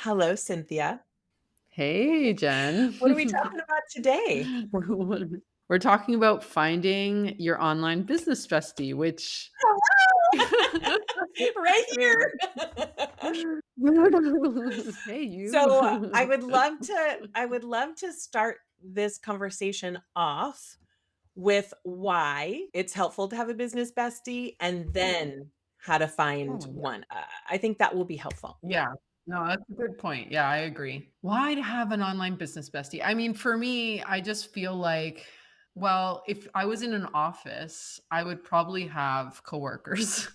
Hello, Cynthia. Hey, Jen. What are we talking about today? We're we're talking about finding your online business bestie, which Hello. Right here. Hey, So I you. would love to I would love to start this conversation off with why it's helpful to have a business bestie and then how to find Oh, yeah. one. I think that will be helpful. Yeah. No, that's a good point. Yeah, I agree. Why to have an online business bestie? I mean, for me, I just feel like, well, if I was in an office, I would probably have coworkers.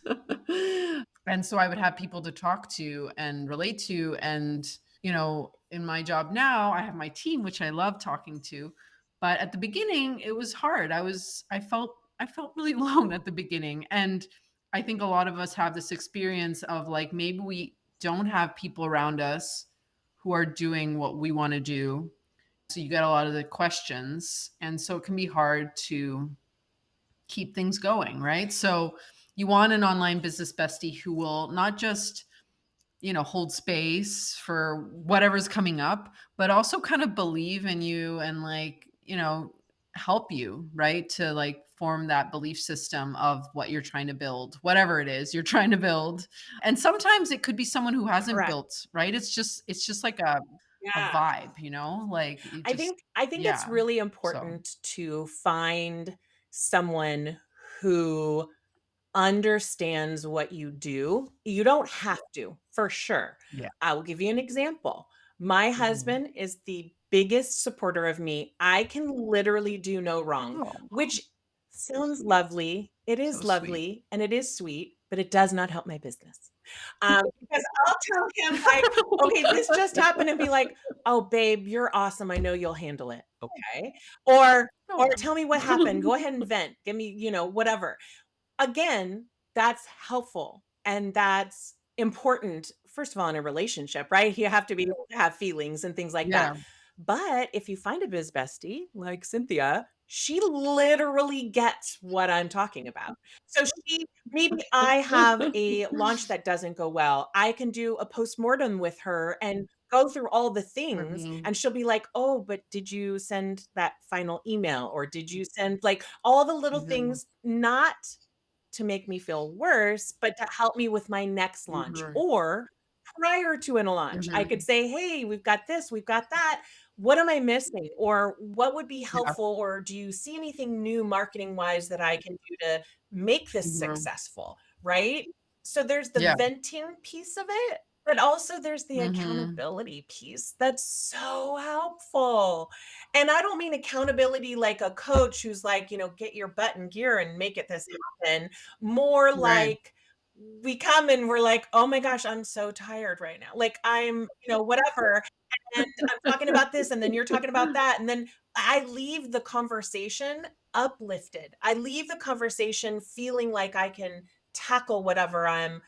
And so I would have people to talk to and relate to. And, in my job now, I have my team, which I love talking to. But at the beginning, it was hard. I felt really alone at the beginning. And I think a lot of us have this experience of like maybe we don't have people around us who are doing what we want to do. So you get a lot of the questions. And so it can be hard to keep things going, right? So you want an online business bestie who will not just, hold space for whatever's coming up, but also kind of believe in you and like, help you, right? To like form that belief system of what you're trying to build, whatever it is you're trying to build. And sometimes it could be someone who hasn't Correct. built, right? It's just like a Yeah. vibe, like you just I think it's yeah. really So, important to find someone who understands what you do. You don't have to, for sure. yeah. I will give you an example. My Mhm. husband is the biggest supporter of me. I can literally do no wrong, Oh, which sounds lovely. It so is sweet. lovely and it is sweet, but it does not help my business. Because I'll tell him like, "Okay, this just happened," and be like, "Oh, babe, you're awesome. I know you'll handle it." Okay. Or No. tell me what happened. Go ahead and vent. Give me, whatever. Again, that's helpful and that's important, first of all, in a relationship, right? You have to be able to have feelings and things like that. Yeah. But if you find a biz bestie like Cynthia, she literally gets what I'm talking about. So maybe I have a launch that doesn't go well. I can do a postmortem with her and go through all the things Mhm. and she'll be like, "Oh, but did you send that final email or did you send like all the little Mhm. things not to make me feel worse, but to help me with my next launch. Mhm. Or prior to a launch, I could Mhm. say, "Hey, we've got this, we've got that. What am I missing? Or what would be Yeah. helpful? Or do you see anything new marketing wise that I can do to make this Mhm. successful?" Right? So there's the Yeah. venting piece of it, but also there's the Mhm. accountability piece that's so helpful. And I don't mean accountability like a coach who's like, get your butt in gear and make it this happen. More Right. like we come and we're like, "Oh my gosh, I'm so tired right now." Like I'm, whatever. And I'm talking about this and then you're talking about that. And then I leave the conversation uplifted. I leave the conversation feeling like I can tackle whatever I'm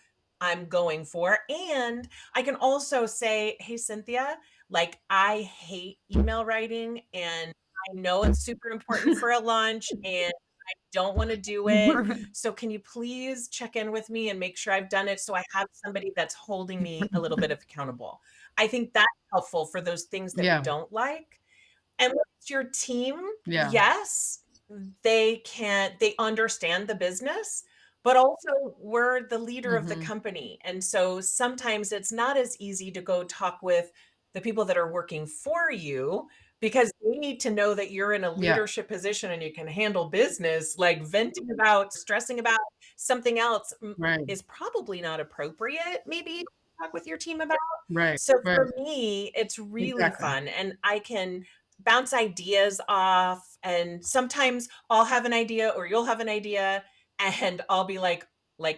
going for. And I can also say, "Hey, Cynthia, like I hate email writing and I know it's super important for a launch and don't want to do it. So can you please check in with me and make sure I've done it so I have somebody that's holding me a little bit of accountable." I think that's helpful for those things that we Yeah. don't like. And when it's your team, Yeah. yes, they understand the business, but also we're the leader of the Mhm. company. And so sometimes it's not as easy to go talk with the people that are working for you because they need to know that you're in a Yeah. leadership position and you can handle business. Like venting about, stressing about something else Right. is probably not appropriate, maybe to talk with your team about. Right. So Right. for me, it's really Exactly. fun and I can bounce ideas off. And sometimes I'll have an idea or you'll have an idea and I'll be like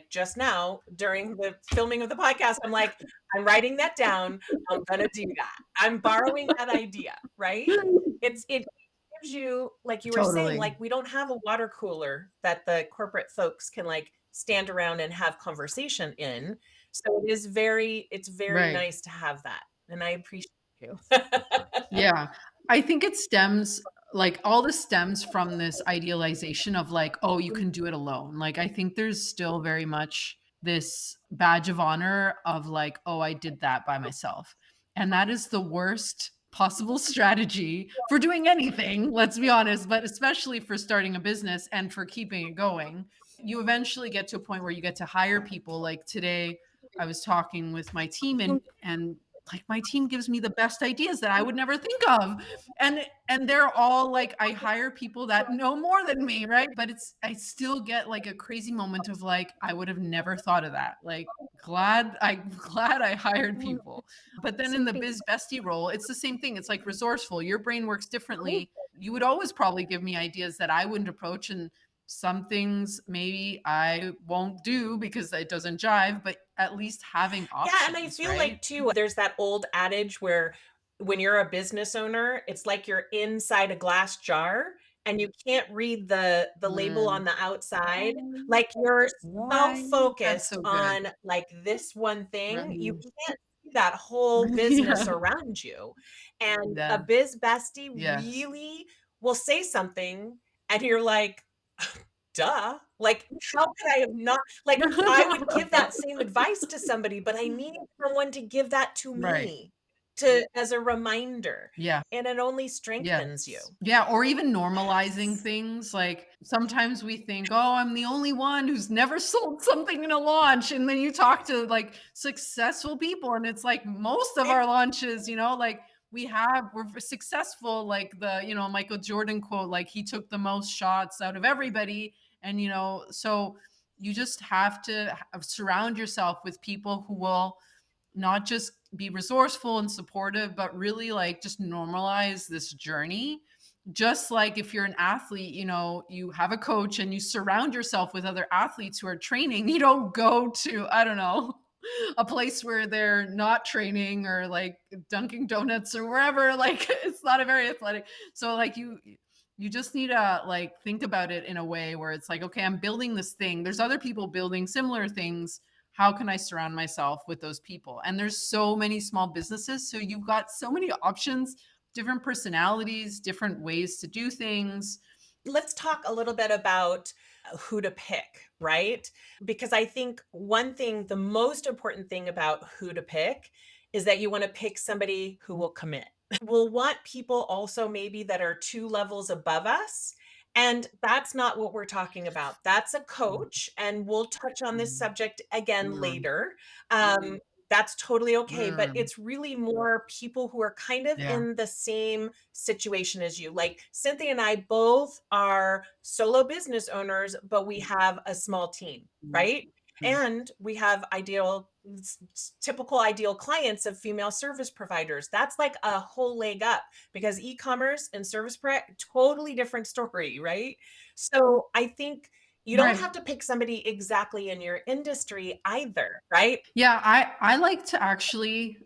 just now during the filming of the podcast, I'm like, I'm writing that down. I'm gonna do that. I'm borrowing that idea, right? It gives you, like you were saying, Totally. like we don't have a water cooler that the corporate folks can like stand around and have conversation in. So it's very Right. nice to have that. And I appreciate you. Yeah. I think it stems like all this stems from this idealization of like, oh, you can do it alone. Like I think there's still very much this badge of honor of like, oh, I did that by myself. And that is the worst possible strategy for doing anything, let's be honest, but especially for starting a business and for keeping it going. You eventually get to a point where you get to hire people. Like today, I was talking with my team and like my team gives me the best ideas that I would never think of. And they're all like I hire people that know more than me, right? But it's I still get like a crazy moment of like I would have never thought of that. Like glad I hired people. But then in the biz bestie role, it's the same thing. It's like resourceful. Your brain works differently. You would always probably give me ideas that I wouldn't approach, and some things maybe I won't do because it doesn't jive, but at least having Yeah, and I options, feel right? like too, there's that old adage where when you're a business owner, it's like you're inside a glass jar and you can't read the label Mm. on the outside. Like you're so Right. That's focused so good. on like this one thing, you Right. can't see that whole business Yeah. around you. And a Yeah. biz bestie Yes. really will say something and you're like, duh. Like, how could I have not like, I would give that same advice to somebody, but I need someone to give that to Right. me to as a reminder, Yeah. and it only strengthens you. Yes. Yeah, or even normalizing things, like, sometimes we think, "Oh, I'm the only one who's never sold something in a launch," and then you talk to, like, successful people, and it's like most of It our launches, like, we're successful, like Michael Jordan quote, like, "He took the most shots out of everybody," and, so you just have to surround yourself with people who will not just be resourceful and supportive, but really like just normalize this journey. Just like if you're an athlete, you have a coach and you surround yourself with other athletes who are training. You don't go to, I don't know, a place where they're not training or like Dunkin' Donuts or wherever. Like it's not a very athletic. So like you just need to like think about it in a way where it's like, okay, I'm building this thing. There's other people building similar things. How can I surround myself with those people? And there's so many small businesses, so you've got so many options, different personalities, different ways to do things. let's talk a little bit about who to pick, right? Because I think one thing, the most important thing about who to pick is that you wanna pick somebody who will commit. We'll want people also maybe that are 2 levels above us, and that's not what we're talking about. That's a coach, and we'll touch on this Mm, subject again mm, later. That's totally okay, but mm. it's really more people who are kind of Yeah. in the same situation as you. Like, Cynthia and I both are solo business owners, but we have a small team, Mm, right? mm. And we have typical ideal clients of female service providers. That's like a whole leg up because e-commerce and totally different story, right? So I think you don't Right. have to pick somebody exactly in your industry either, right? Yeah, I like to actually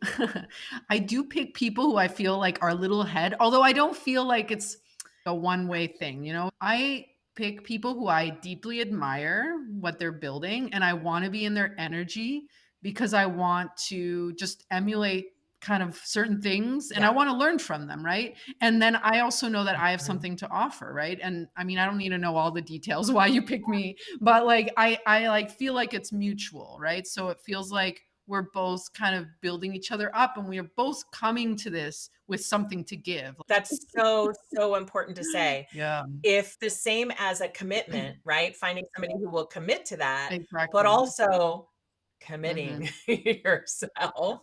I do pick people who I feel like are a little ahead, although I don't feel like it's a one-way thing. I pick people who I deeply admire what they're building and I want to be in their energy because I want to just emulate kind of certain things and I Yeah. want to learn from them, right? And then I also know that I have Mhm. something to offer, right? And I mean, I don't need to know all the details why you pick me, but like I like feel like it's mutual, right? So it feels like we're both kind of building each other up and we are both coming to this with something to give. That's so, so important to say. Yeah. If the same as a commitment, right? Finding somebody who will commit to that, but Exactly. also Mhm. committing yourself.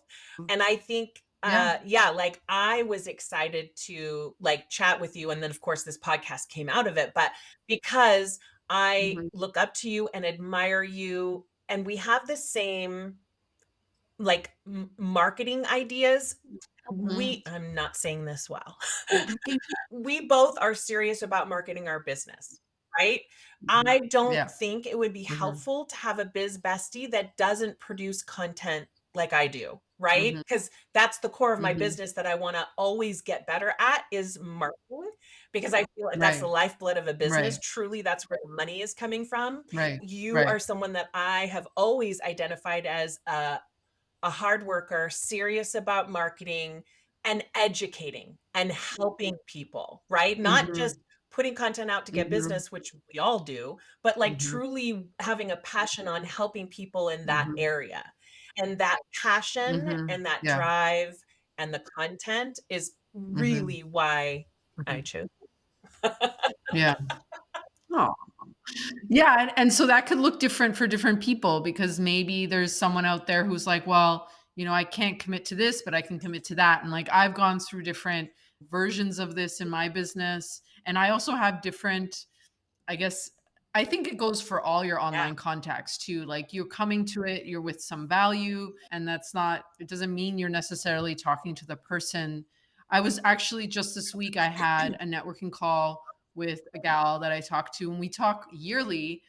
And I think, Yeah. yeah, like I was excited to like chat with you. And then, of course, this podcast came out of it, but because I Mhm. look up to you and admire you, and we have the same like marketing ideas. Mhm. I'm not saying this well. We both are serious about marketing our business, right? Mhm. I don't Yeah. think it would be Mhm. helpful to have a biz bestie that doesn't produce content like I do, right? Mhm. Because that's the core of my Mhm. business that I wanna always get better at is marketing, because I feel like that's the Right. lifeblood of a business. Right. Truly, that's where the money is coming from. Right. You Right. are someone that I have always identified as a hard worker, serious about marketing and educating and helping people, right? Not just Mhm. putting content out to get Mhm. business, which we all do, but like Mhm. truly having a passion on helping people in that Mhm. area. And that passion Mhm. and that Yeah. drive and the content is Mhm. really why I Mhm. chose. Yeah. Oh. Yeah, and so that could look different for different people because maybe there's someone out there who's like, "Well, I can't commit to this, but I can commit to that." And, like, I've gone through different versions of this in my business, and I also have different I guess I think it goes for all your Yeah, online contacts too. Like you're coming to it, you're with some value, and it doesn't mean you're necessarily talking to the person. I was actually just this week, I had a networking call with a gal that I talked to, and we talk yearly,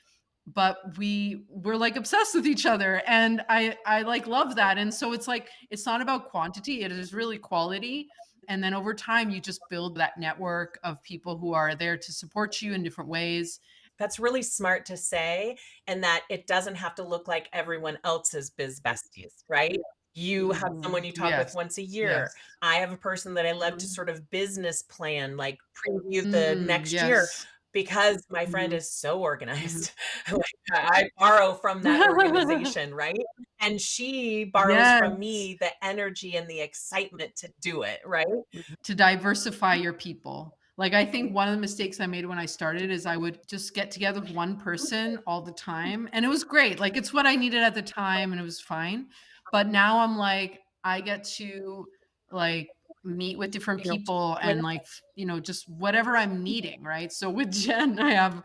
but we're like obsessed with each other. And I like love that. And so it's like, it's not about quantity, it is really quality. And then over time, you just build that network of people who are there to support you in different ways. that's really smart to say, and that it doesn't have to look like everyone else's biz besties, right? You have someone Mhm. you talk with Yes. once a year. Yes. I have a person that I love to Mhm. sort of business plan, like preview the Mm, next year yes. because my friend Mhm. is so Mhm. organized. Like, I borrow from that organization, right? And she borrows from Yes. me the energy and the excitement to do it, right? To diversify your people. Like, I think one of the mistakes I made when I started is I would just get together with one person all the time, and it was great. Like, it's what I needed at the time, and it was fine. But now I'm like, I get to, like, meet with different You know, people when and, like, just whatever I'm needing, right? So with Jen, I have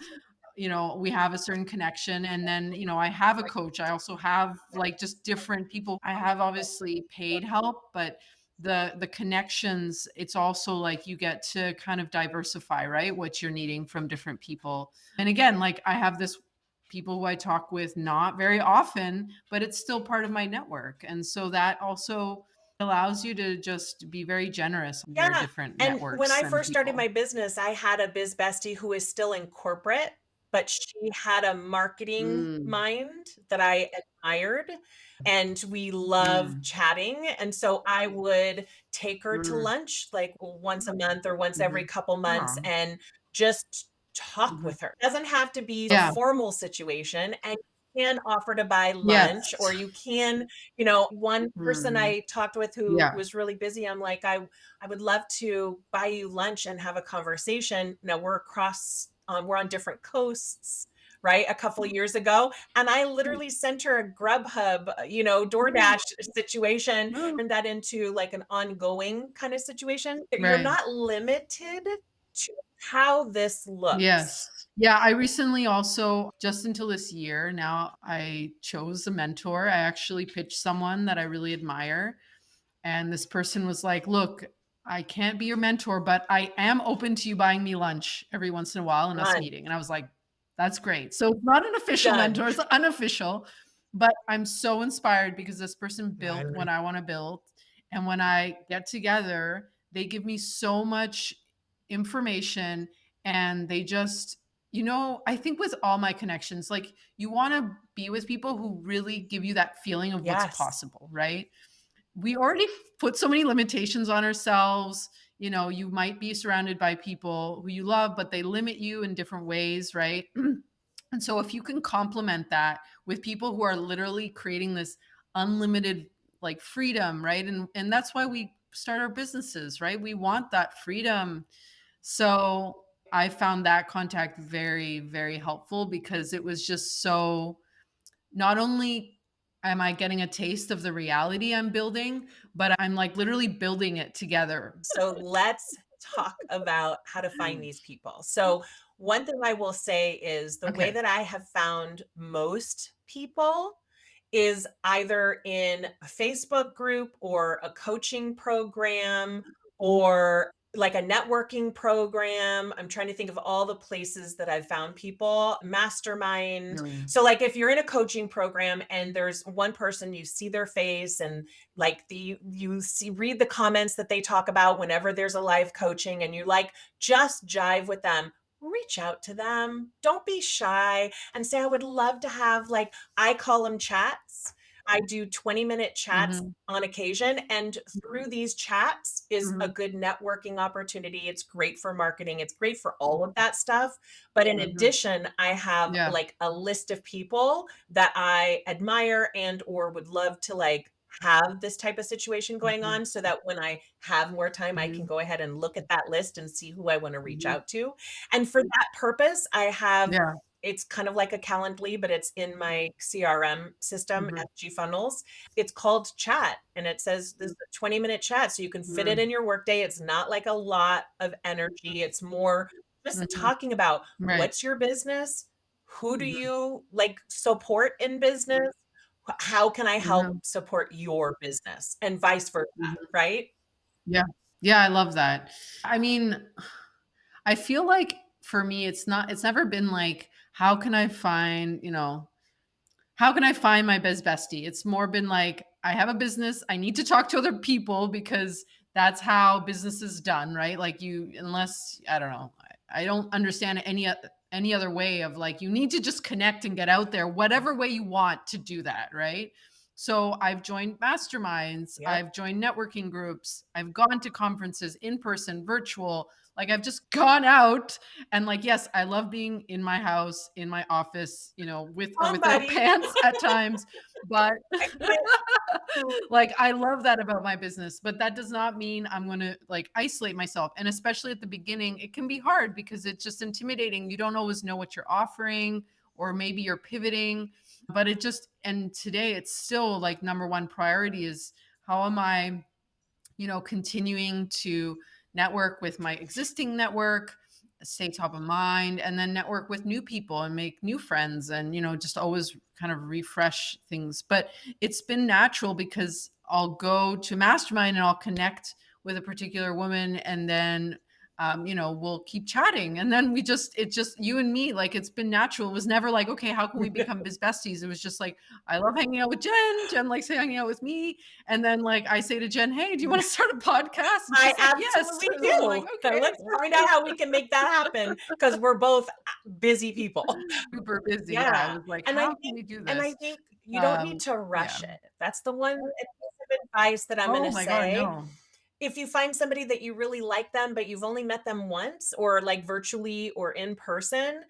we have a certain connection. And then, I have a coach. I also have like just different people. I have obviously paid help, but the connections, it's also like you get to kind of diversify, right? What you're needing from different people. And again, like I have this people who I talk with not very often, but it's still part of my network. And so that also allows you to just be very generous in your Yeah, different and when networks I and first started people. my business, I had a biz bestie who is still in corporate, but she had a marketing Mm, mind that I admired, and we love mm, chatting, and so I would take her to mm. lunch, like, once a month or once every Mhm. couple months Aw. and just talk Mhm. with her. Doesn't have to be a Yeah. formal situation, and you can offer to buy lunch, or Yes. you can one person Mm. I talked with who Yeah. was really busy, I'm like, I would love to buy you lunch and have a conversation. Now we're on different coasts, right? A couple of years ago. And I literally sent her a Grubhub, DoorDash situation, Oh, turned that into like an ongoing kind of situation. You're right. not limited to how this Yes. looks. Yeah, I recently also just until this year now, I chose a mentor. I actually pitched someone that I really admire. And this person was like, "Look, I can't be your mentor, but I am open to you buying me lunch every once in a while and us Done. meeting." And I was like, "That's great." So it's not an official Done. mentor, it's unofficial, but I'm so inspired because this person I built what like I want to build. And when I get together, they give me so much information and they just I think with all my connections, like you want to be with people who really give you that feeling of what's Yes. possible, right? We already put so many limitations on ourselves. You might be surrounded by people who you love, but they limit you in different ways, right? And so if you can complement that with people who are literally creating this unlimited like freedom, right? And that's why we start our businesses, right? We want that freedom. So I found that contact very, very helpful because it was just so not only am I getting a taste of the reality I'm building, but I'm like literally building it together. So let's talk about how to find these people. So, one thing I will say is the way Okay. that I have found most people is either in a Facebook group or a coaching program or like a networking program. I'm trying to think of all the places that I've found people, mastermind. Really. So, like, if you're in a coaching program and there's one person, you see their face and like you see read the comments that they talk about whenever there's a live coaching and you like just jive with them, reach out to them, don't be shy, and say I would love to have, like, I call them chats. I do 20-minute chats Mhm. on occasion, and through these chats is a Mhm. good networking opportunity. It's great for marketing, it's great for all of that stuff, but in Mhm. addition I have Yeah. like a list of people that I admire and or would love to like have this type of situation going Mhm, on so that when I have more time, I can mhm, go ahead and look at that list and see who I wanna reach mhm. out to. And for that purpose, I have Yeah. it's kind of like a Calendly, but it's in my CRM system, Mhm, FG Funnels. It's called Chat, and it says this is a 20-minute chat, so you can fit it mm, in your workday. It's not like a lot of energy. It's more just mhm. talking about Right. what's your business? Who do Mhm, you, like, support in business? How can I help mhm, support your business? And vice versa, mhm. right? Yeah. Yeah, I love that. I mean, I feel like for me, it's never been like, how can I find, how can I find my best bestie? It's more been like, I have a business, I need to talk to other people because that's how business is done, right? Like you, unless I don't know, I don't understand any other way of like you need to just connect and get out there, whatever way you want to do that, right? So I've joined masterminds, Yep. I've joined networking groups, I've gone to conferences in person, virtual. Like I've just gone out and like, yes, I love being in my house, in my office, with or without Somebody. pants at times, but I get like I love that about my business, but that does not mean I'm going to like isolate myself. And especially at the beginning, it can be hard because it's just intimidating. You don't always know what you're offering or maybe you're pivoting, but it just and today it's still like number one priority is how am I continuing to network with my existing network, stay top of mind, and then network with new people and make new friends and, just always kind of refresh things. But it's been natural because I'll go to mastermind and I'll connect with a particular woman and then we'll keep chatting and then it's just you and me. Like it's been natural. It was never like, okay, how can we become biz besties? It was just like, I love hanging out with Jen likes hanging out with me, and then, like, I say to Jen, "Hey, do you wanna start a podcast?" And I she's like, "Yes." absolutely And I'm like, do. "Okay, Let's find out how we can make that happen because 'cause we're both busy people. super busy." Yeah, I Yeah, was like, and I "How can think we do and I this?" think you don't need Um, to yeah. rush it. That's the one piece of advice that I'm Oh gonna my god, say. no. If you find somebody that you really like them, but you've only met them once or like virtually or in person,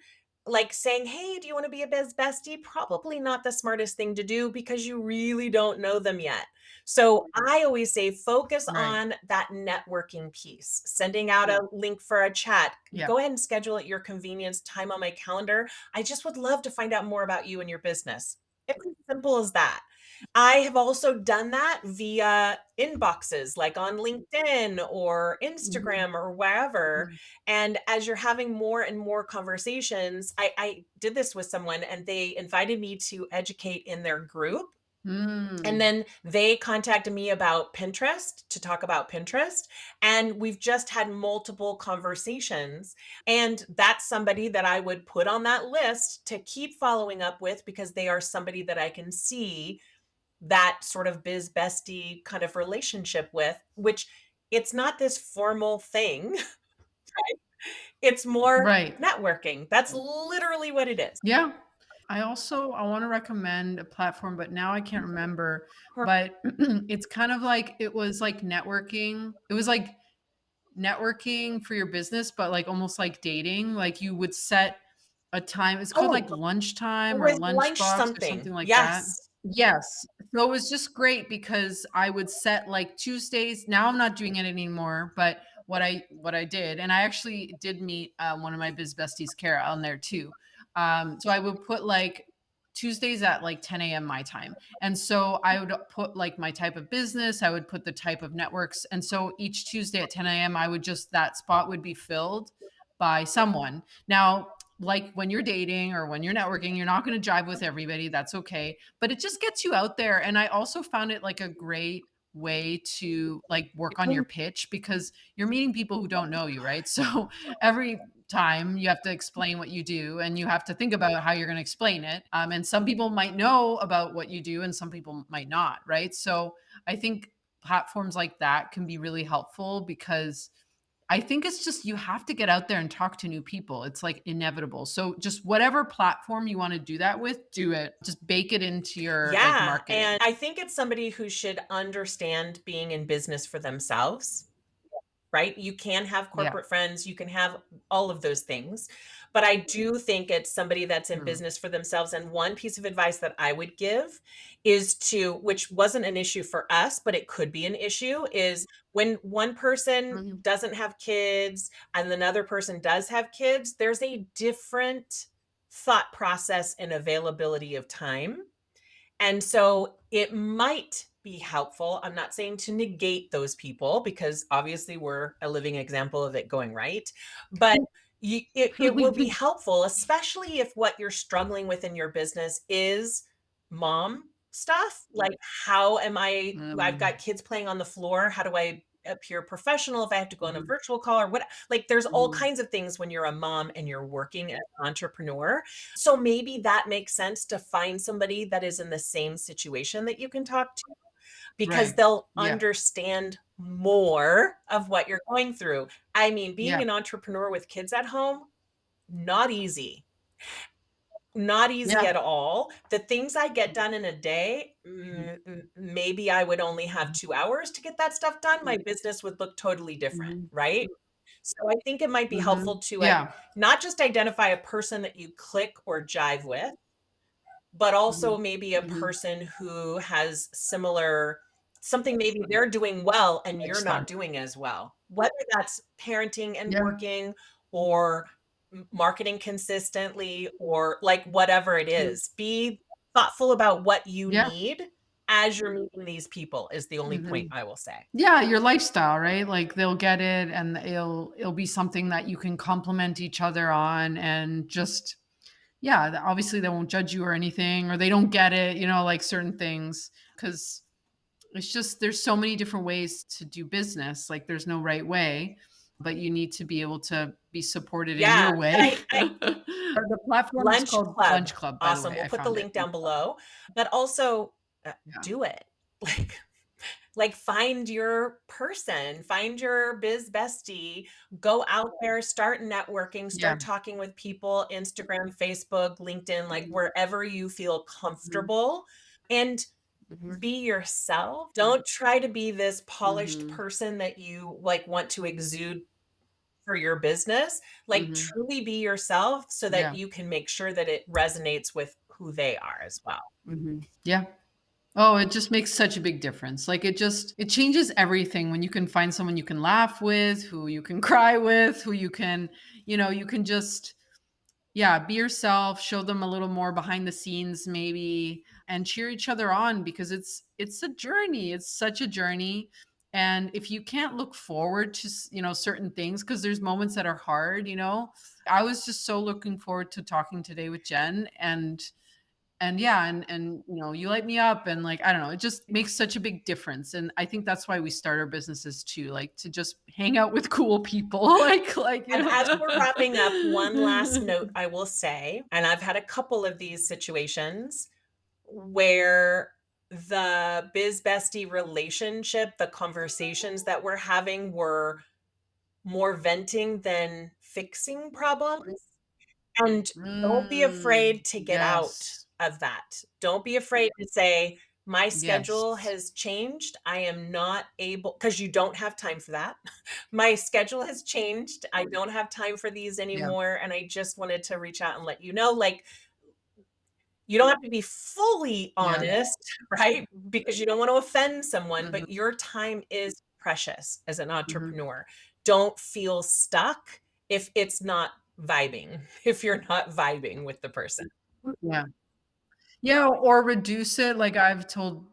like saying, "Hey, do you want to be a bestie?" Probably not the smartest thing to do because you really don't know them yet. So I always say focus Right. on that networking piece, sending out a link for a chat. Yeah. Go ahead and schedule at your convenience time on my calendar. I just would love to find out more about you and your business. It's as simple as that. I have also done that via inboxes, like on LinkedIn or Mhm, Instagram or wherever. mhm. And as you're having more and more conversations, I did this with someone and they invited me to educate in their group. And Mm. then they contacted me about Pinterest to talk about Pinterest. And we've just had multiple conversations. And that's somebody that I would put on that list to keep following up with because they are somebody that I can see that sort of biz bestie kind of relationship with, which it's not this formal thing, right? It's more Right. networking. That's literally what it is. Yeah. I wanna recommend a platform, but now I can't remember, Or but it's kind of like it was like networking. It was like networking for your business, but, like, almost like dating, like, you would set a time it's called, oh, like, lunchtime or with lunch lunchbox or something. something like that. Yes. Yes. So, it was just great because I would set, like, Tuesdays now I'm not doing it anymore, but what I did and I actually did meet, one of my biz besties, Kara, on there too. So I would put, like, Tuesdays at, like, 10 a.m. my time. And so I would put like my type of business, I would put the type of networks. And so each Tuesday at 10 a.m., I would just, that spot would be filled by someone. Now, like when you're dating or when you're networking, you're not going to jive with everybody. That's okay. But it just gets you out there. And I also found it like a great way to like work on your pitch because you're meeting people who don't know you, right? So every time you have to explain what you do and you have to think about how you're going to explain it. And some people might know about what you do and some people might not, right? So I think platforms like that can be really helpful because I think it's just you have to get out there and talk to new people. It's like inevitable. So just whatever platform you want to do that with, do it. Just bake it into your like Yeah, marketing. and I think it's somebody who should understand being in business for themselves. right? You can have Yeah. corporate friends, you can have all of those things. But I do think it's somebody that's in Mm. business for themselves. And one piece of advice that I would give is to, which wasn't an issue for us, but it could be an issue, is when one person Mhm. doesn't have kids and another person does have kids, there's a different thought process and availability of time. And so it might be helpful. I'm not saying to negate those people because obviously we're a living example of it going right. But it will be helpful, especially if what you're struggling with in your business is mom stuff. Like, how am I've got Um, kids playing on the floor. How do I appear professional if I have to go on a mhm, virtual call or what? Like, there's all mhm. kinds of things when you're a mom and you're working as an entrepreneur, so maybe that makes sense to find somebody that is in the same situation that you can talk to because Right. they'll Yeah. understand more of what you're going through. I mean, being Yeah. an entrepreneur with kids at home, not easy. Not easy Yeah. at all. The things I get done in a day, Mhm. maybe I would only have Mhm. 2 hours to get that stuff done. My business would look totally different, Mhm. right? So I think it might be helpful Mhm. to, Yeah. not just identify a person that you click or jive with, but also Mhm. maybe a Mhm. person who has similar something maybe they're doing well and you're not Lifestyle. doing as well. Whether that's parenting and Yeah. working or marketing consistently or like whatever it Mhm. is. Be thoughtful about what you Yeah. need as you're meeting these people is the only point Mhm. I will say. Yeah, your lifestyle, right? Like, they'll get it, and it'll be something that you can compliment each other on, and just yeah, obviously, they won't judge you or anything, or they don't get it, like certain things, because it's just there's so many different ways to do business, like, there's no right way, but you need to be able to be supported in Yeah, your and way. I The platform is Lunch called Club. Lunch Club, by the Awesome. way. We'll I put the found it. link down below, but also, Yeah. do it. Like, find your person, find your biz bestie, go out there, start networking, Yeah. start talking with people, Instagram, Facebook, LinkedIn, like, wherever you feel Mhm. comfortable, and Mhm. be yourself. Don't try to be this polished Mhm. person that you, like, want to exude for your business. Like, Mhm. truly be yourself so that Yeah. you can make sure that it resonates with who they are as well. Mhm. Yeah. Oh, it just makes such a big difference. Like, it changes everything when you can find someone you can laugh with, who you can cry with, who you can just yeah, be yourself, show them a little more behind the scenes maybe, and cheer each other on, because it's a journey. It's such a journey. And if you can't look forward to, certain things, because there's moments that are hard. I was just so looking forward to talking today with Jen, and yeah, and you light me up, and like, I don't know, it just makes such a big difference. And I think that's why we start our businesses too, like, to just hang out with cool people. And as we're wrapping up, one last note I will say, and I've had a couple of these situations where the biz bestie relationship, the conversations that we're having were more venting than fixing problems. And don't be afraid to get out Yes. of that. Don't be afraid to say, "My schedule Yes. has changed. I am not able," because you don't have time for that. "My schedule has changed. I don't have time for these Yeah. anymore, and I just wanted to reach out and let you know." Like, you don't have to be fully Yeah. honest, right? Because you don't want to offend someone, Mhm, but your time is precious as an mhm. entrepreneur. Don't feel stuck if it's not vibing, if you're not vibing with the person. Yeah. Yeah, or reduce it, like, I've told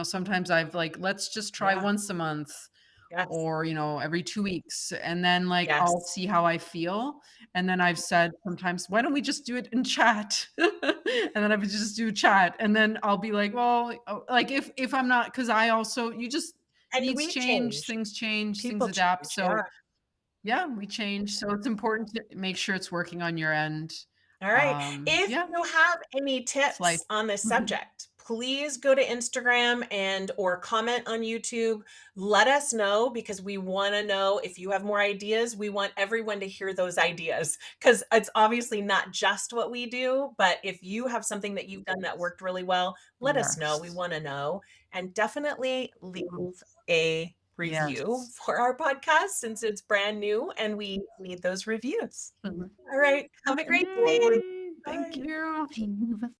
sometimes I've like, "Let's just try Yeah. once a month," Yes. or, every 2 weeks, and then, like, I'll Yes. see how I feel, and then I've said sometimes, "Why don't we just do it in chat?" And then I would just do chat, and then I'll be like, "Well," like, if I'm not, because I also you just And needs we change, change. things People adapt, change. Yeah. so yeah, we change, so it's important to make sure it's working on your end. All right. If Yeah, you have any it's life. tips on this subject, please go to Instagram and or comment on YouTube. Let us know because we want to know if you have more ideas. We want everyone to hear those ideas because it's obviously not just what we do, but if you have something that you've done that Yes. worked really well, let us know. We Yes. want to know. And definitely leave Mhm. a review Yes. for our podcast since it's brand new and we need those reviews. All right. Have a great day. Yay. Thank Bye. you.